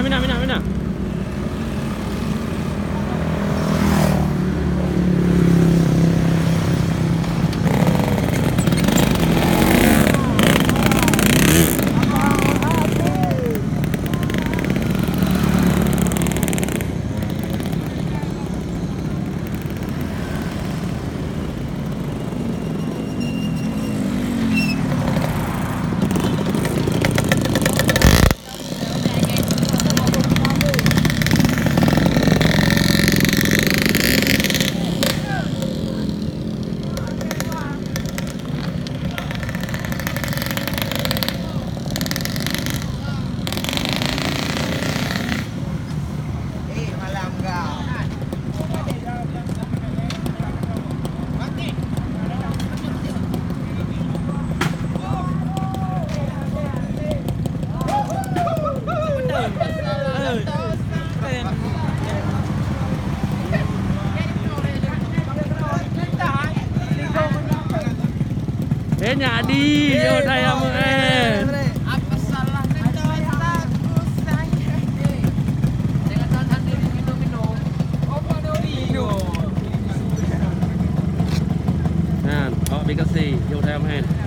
Mina. Nyadi, yo saya muen. Apa salahnya cintaku sayang? Jangan tahan diri minum. Apa minum? Nah, có bị cái gì, yo saya muen.